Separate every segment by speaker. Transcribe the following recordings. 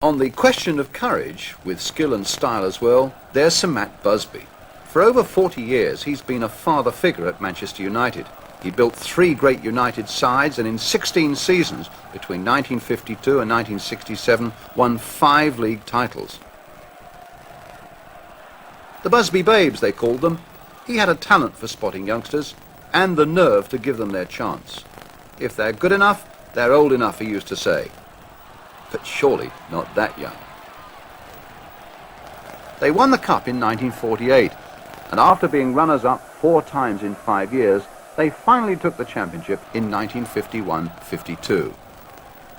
Speaker 1: On the question of courage, with skill and style as well, there's Sir Matt Busby. For over 40 years, he's been a father figure at Manchester United. He built 3 great United sides and in 16 seasons, between 1952 and 1967, won 5 league titles. The Busby Babes, they called them. He had a talent for spotting youngsters and the nerve to give them their chance. If they're good enough, they're old enough, he used to say. But surely not that young. They won the Cup in 1948, and after being runners-up 4 times in 5 years, they finally took the championship in 1951-52,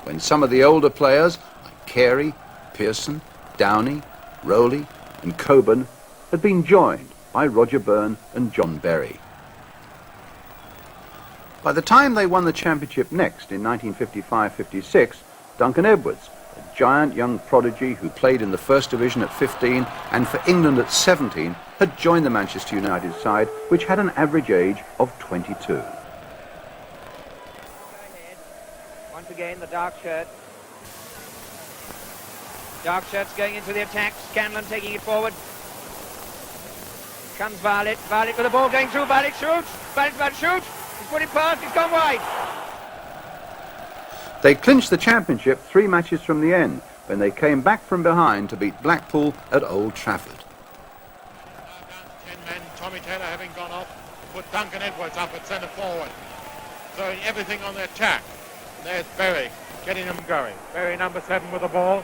Speaker 1: when some of the older players, like Carey, Pearson, Downey, Rowley and Coburn, had been joined by Roger Byrne and John Berry. By the time they won the championship next in 1955-56, Duncan Edwards, a giant young prodigy who played in the First Division at 15 and for England at 17, had joined the Manchester United side, which had an average age of 22.
Speaker 2: Once again, the dark shirt. Dark shirt's going into the attack. Scanlon taking it forward. Comes Violet. Violet with the ball going through. Violet shoots. Violet's about to shoot. He's put it past. He's gone wide.
Speaker 1: They clinched the championship 3 matches from the end, when they came back from behind to beat Blackpool at Old Trafford.
Speaker 3: Down to 10 men, Tommy Taylor having gone off, put Duncan Edwards up at centre forward, throwing everything on the attack. And there's Berry, getting them going. Berry number 7 with the ball.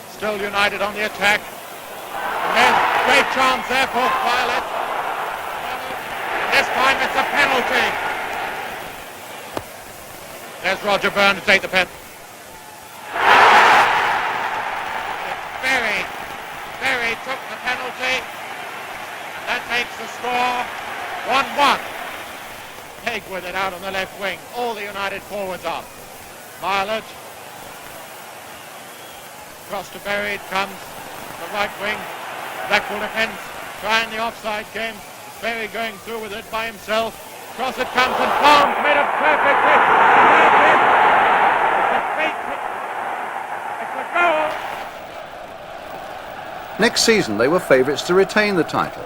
Speaker 3: Still United on the attack. And there's great chance there for Violet. This time it's a penalty. There's Roger Byrne to take the pen. Berry took the penalty. That makes the score 1-1. Pegg with it out on the left wing. All the United forwards up. Violet. Cross to Berry. It comes the right wing. Blackpool defence trying the offside game. Berry going through with it by himself. Cross it comes and Palms made a perfect hit.
Speaker 1: Next season, they were favourites to retain the title.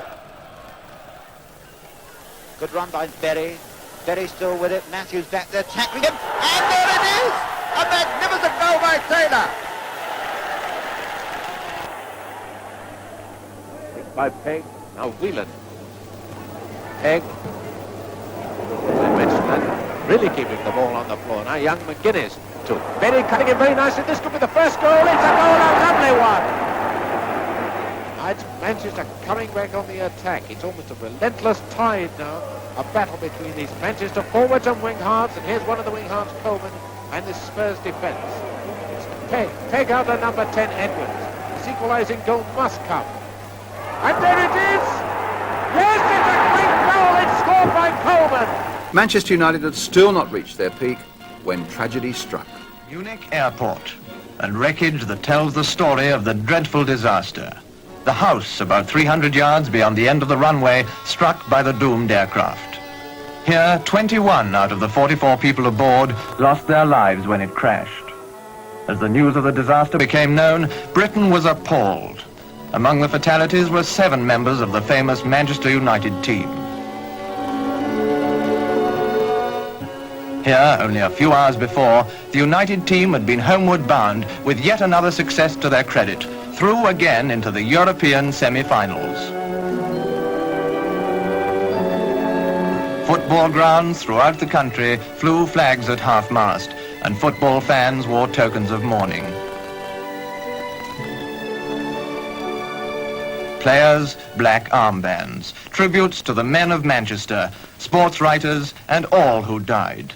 Speaker 4: Good run by Berry. Berry still with it. Matthews back there tackling him. And there it is! A magnificent goal by Taylor.
Speaker 3: Hit by Pegg. Now Whelan. Pegg. I mentioned that. Really keeping the ball on the floor. Now young McGuinness to Berry cutting it very nicely. This could be the first goal. It's a goal, a lovely one. It's Manchester coming back on the attack. It's almost a relentless tide now. A battle between these Manchester forwards and wing halves. And here's one of the wing halves, Coleman, and this Spurs defence. It's Pegg out to number 10, Edwards. This equalising goal must come. And there it is! Yes, it's a great goal! It's scored by Coleman!
Speaker 1: Manchester United had still not reached their peak when tragedy struck.
Speaker 5: Munich Airport, and wreckage that tells the story of the dreadful disaster. The house, about 300 yards beyond the end of the runway, struck by the doomed aircraft. Here, 21 out of the 44 people aboard lost their lives when it crashed. As the news of the disaster became known, Britain was appalled. Among the fatalities were 7 members of the famous Manchester United team. Here, only a few hours before, the United team had been homeward bound with yet another success to their credit, through again into the European semi-finals. Football grounds throughout the country flew flags at half-mast, and football fans wore tokens of mourning. Players, black armbands, tributes to the men of Manchester, sports writers, and all who died.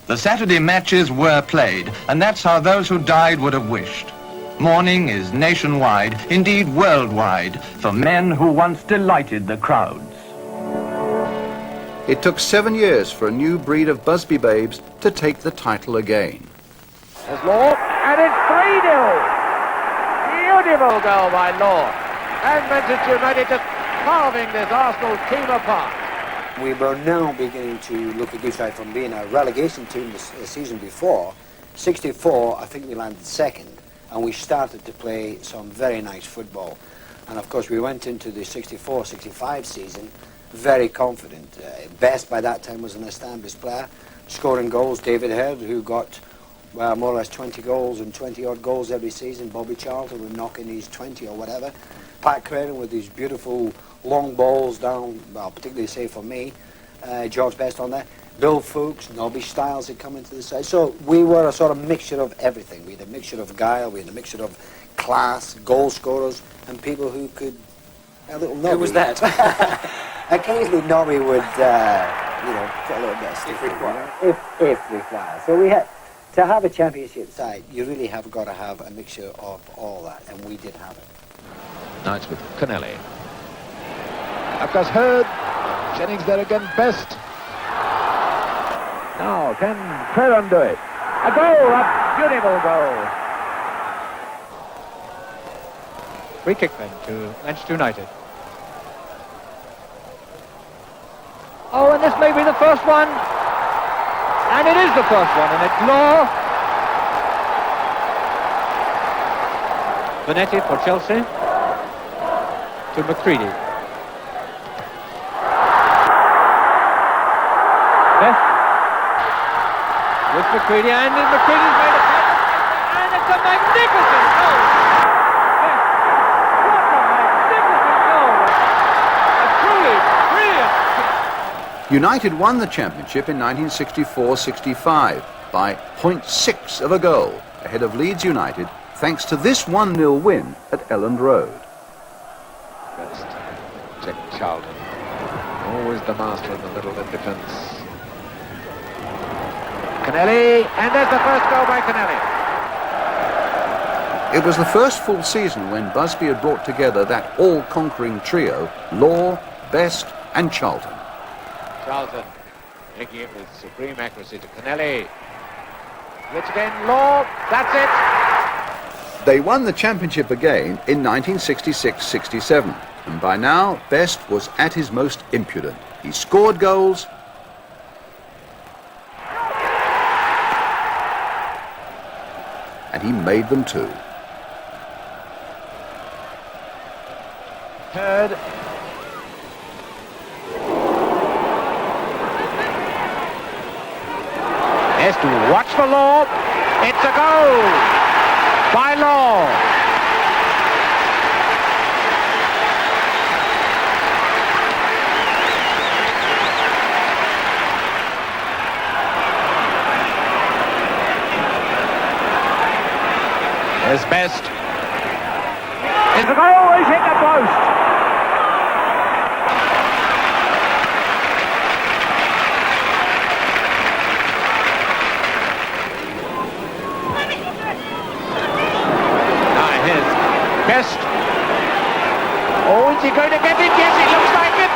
Speaker 5: The Saturday matches were played, and that's how those who died would have wished. Mourning is nationwide, indeed worldwide, for men who once delighted the crowds.
Speaker 1: It took 7 years for a new breed of Busby Babes to take the title again.
Speaker 2: There's Law, and it's 3-0. Beautiful goal by Law. And Manchester United just carving this Arsenal team apart.
Speaker 6: We were now beginning to look a good side from being a relegation team the season before. 64, I think we landed second, and we started to play some very nice football. And of course we went into the 64-65 season very confident. Best by that time was an established player, scoring goals. David Heard, who got more or less 20 goals and 20-odd goals every season. Bobby Charlton was knocking these 20 or whatever. Pat Crane with these beautiful long balls down, well, particularly say for me. George Best on there. Bill Fuchs, Nobby Stiles had come into the side. So we were a sort of mixture of everything. We had a mixture of guile, we had a mixture of class, goal scorers, and people who could... A little Nobby.
Speaker 7: Who was that?
Speaker 6: Occasionally Nobby would, put a little bit of stick if required. If required. So we had... To have a championship side, you really have got to have a mixture of all that, and we did have it.
Speaker 3: Now it's with Kennelly. Of course, Heard. Jennings there again, Best. Now, can Crerand do it? A goal, a beautiful goal.
Speaker 2: Free kick then to Manchester United. Oh, and this may be the first one. And it is the first one, and it's Law. Vanetti for Chelsea. To McCready. Best. With McCready, and McCready's made a pass. And it's a magnificent goal. Best. What a magnificent goal. A truly brilliant.
Speaker 1: United won the championship in 1964-65 by 0.6 of a goal ahead of Leeds United, thanks to this 1-0 win at Elland Road.
Speaker 3: Best. Check Charlton. Always the master in the middle in defence. Kennelly, and there's the first goal by Kennelly.
Speaker 1: It was the first full season when Busby had brought together that all-conquering trio, Law, Best and Charlton.
Speaker 3: Charlton making it with supreme accuracy to Kennelly. Which again, Law, that's it.
Speaker 1: They won the championship again in 1966-67, and by now Best was at his most impudent. He scored goals, and he made them too.
Speaker 3: Heard. Has to watch for Law. It's a goal by Law. There's Best. It's a goal. He's hit the post. Best. Oh, is he going to get it? Yes, it looks like it.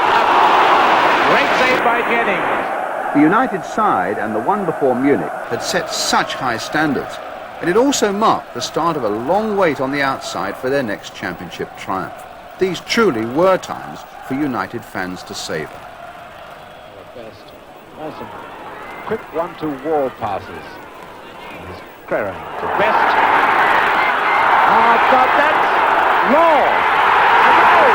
Speaker 3: Great save by Jennings.
Speaker 1: The United side and the one before Munich had set such high standards, and it also marked the start of a long wait on the outside for their next championship triumph. These truly were times for United fans to savour.
Speaker 3: Best. Awesome. Quick 1-2 wall passes. Crerand to Best. Oh, God, that's Law. A goal.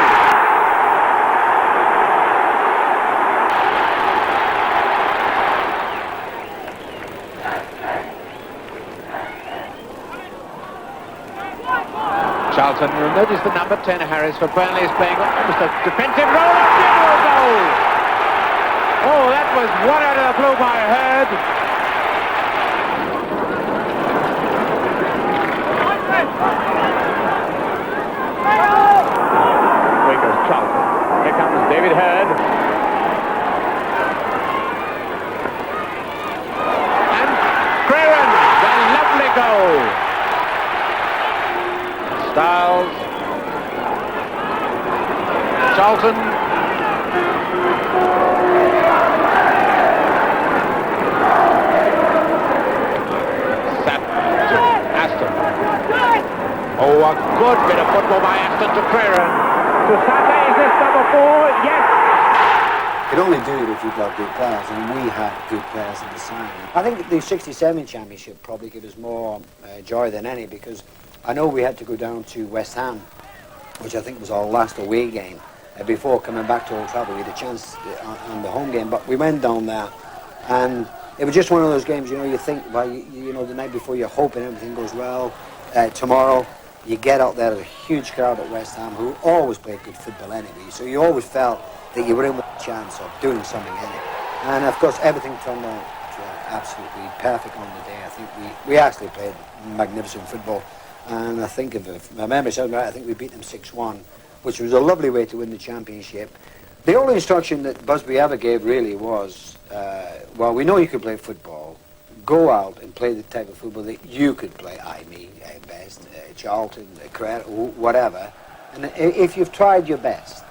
Speaker 3: Charlton, you'll notice the number 10, Harris, for Burnley is playing almost a defensive role. A beautiful goal. Oh, that was one out of the blue by Heard. Charlton. Here comes David Heard. And Crerand, the lovely goal. Stiles. Charlton. Sat to Aston. Oh, a good bit of football by Aston to Crerand. To Sata, is this number 4? Yes.
Speaker 6: You can only do it if you've got good players, and we had good players at the time. I think the 67 championship probably gave us more joy than any, because I know we had to go down to West Ham, which I think was our last away game, before coming back to Old Trafford. We had a chance on the home game, but we went down there, and it was just one of those games, you know, you think, well, you know, the night before you're hoping everything goes well. Tomorrow, you get out there, there's a huge crowd at West Ham who always played good football anyway, so you always felt that you were in with a chance of doing something in it. And of course, everything turned out absolutely perfect on the day. I think we actually played magnificent football, and I think if my memory serves me right, I think we beat them 6-1, which was a lovely way to win the championship. The only instruction that Busby ever gave really was, well, we know you can play football. Go out and play the type of football that you could play, me, Best, Charlton, Credit, whatever. And if you've tried your best,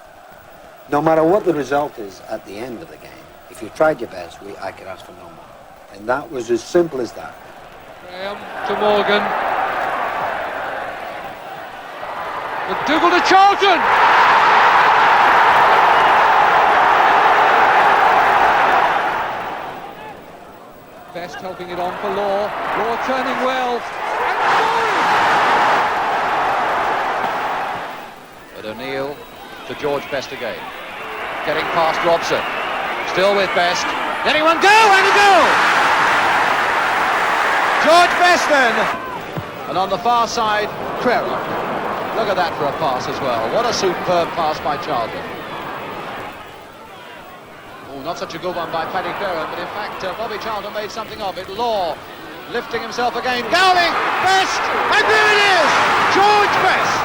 Speaker 6: no matter what the result is at the end of the game, if you've tried your best, I could ask for no more. And that was as simple as that.
Speaker 2: Graham to Morgan. McDougall to Charlton. Best helping it on for Law. Law turning well.
Speaker 7: But O'Neill to George Best again. Getting past Robson. Still with Best. Letting one go, and a goal! George Best then. And on the far side, Crerar. Look at that for a pass as well. What a superb pass by Charlton. Oh, not such a good one by Paddy Crerar, but in fact Bobby Charlton made something of it. Law lifting himself again. Gowling, Best, and there it is! George Best!